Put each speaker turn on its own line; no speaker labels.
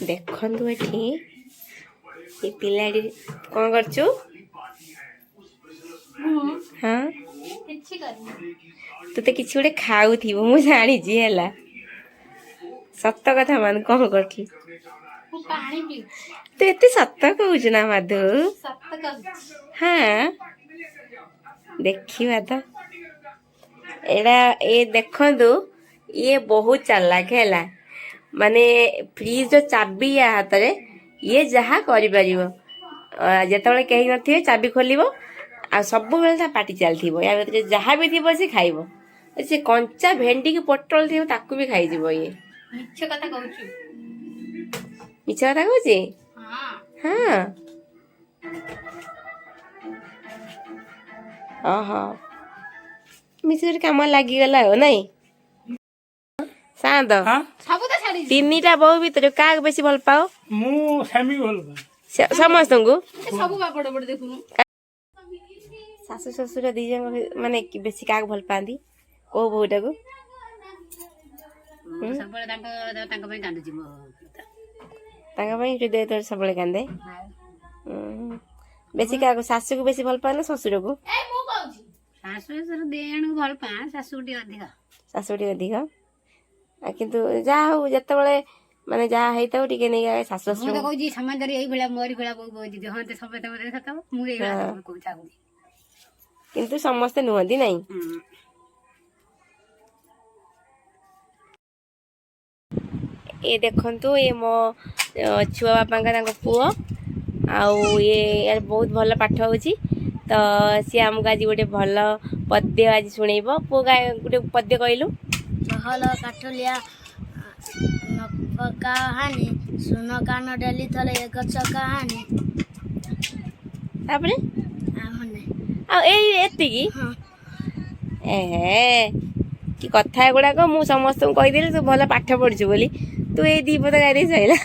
ଦେଖନ୍ତୁ ଏଠି ଏ ପିଲାଟି କ'ଣ କରୁଛୁ? ହଁ ତୁ ତ କିଛି ଗୋଟେ ଖାଉଥିବୁ ମୁଁ ଜାଣିଛି ହେଲା। ସତ କଥା ମାନ କ'ଣ କରୁଥିଲୁ? ତୁ ଏତେ ସତ କହୁଛୁ ନା ମାଧୁ? ହଁ ଦେଖିବା ତ ଏଇଟା ଏ ଦେଖନ୍ତୁ ଇଏ ବହୁତ ଚାଲାକ ହେଲା। ମାନେ ଫ୍ରିଜ ଚାବି ୟା ହାତରେ ଇଏ ଯାହା କରିପାରିବ। ଯେତେବେଳେ କେହି ନଥିବେ ଚାବି ଖୋଲିବ ଆଉ ସବୁବେଳେ ତା ପାଟି ଚାଲିଥିବ। ୟା ଭିତରେ ଯାହା ବି ଥିବ ସେ ଖାଇବ। ସେ କଞ୍ଚା ଭେଣ୍ଡି କି ପୋଟଳ ଥିବ ତାକୁ ବି ଖାଇଯିବ ଇଏ। ମିଛ କଥା କହୁଛି? ହଁ ଓହୋ ମିଛ କାମ ଲାଗିଗଲା ଆଉ ନାଇଁ। ସାନ୍ତ ତିନିଟା ବୋଉ ଭିତରେ କାହାକୁ ବେଶୀ ଭଲ ପାଅ?
ମୁଁ ସେମି ଭଲ ପାଏ
ସମସ୍ତଙ୍କୁ। ଶାଶୁ ଶ୍ୱଶୁର ଦି ଜଣ ମାନେ ବେଶୀ କାହାକୁ ଭଲ ପାଆନ୍ତି? କୋଉ ବୋଉଟାକୁ? ତାଙ୍କ ପାଇଁ ହୃଦୟ ତୋର ସବୁବେଳେ କାନ୍ଦେ। ବେଶୀ କାହାକୁ ଶାଶୁକୁ ବେଶୀ ଭଲ ପାଆ ନା ଶ୍ୱଶୁରକୁ? ଶାଶୁ ଟିକେ ଅଧିକ। କିନ୍ତୁ ଯାହା ହଉ ଯେତେବେଳେ ମାନେ ଯାହା ହେଇଥାଉ ଟିକେ ନେଇ ଶାଶୁ ଶ୍ୱଶୁର କିନ୍ତୁ ସମସ୍ତେ ନୁହନ୍ତି ନାଇଁ। ଏ ଦେଖନ୍ତୁ ଏ ମୋ ଛୁଆ ବାପାଙ୍କ ତାଙ୍କ ପୁଅ ଆଉ ଇଏ ବହୁତ ଭଲ ପାଠ ହଉଛି ତ ସିଏ ଆମକୁ ଆଜି ଗୋଟେ ଭଲ ପଦ୍ୟ ଆଜି ଶୁଣେଇବ। ପୁଅ ଗୋଟେ ପଦ୍ୟ କହିଲୁ।
ଭଲ କାଠଲିଆ କାହାଣୀ ସୁନ କାନ ଡେଲି ଥରେ ଏ ଗଛ କାହାଣୀ।
ତାପରେ ଆଉ ଏଇ ଏତିକି? କି କଥା ଗୁଡାକ ମୁଁ ସମସ୍ତଙ୍କୁ କହିଦେଲି ତୁ ଭଲ ପାଠ ପଢୁଛୁ ବୋଲି ତୁ ଏଇ ଦି ପଦ ଗାଇଦେଇ ସଇଲା।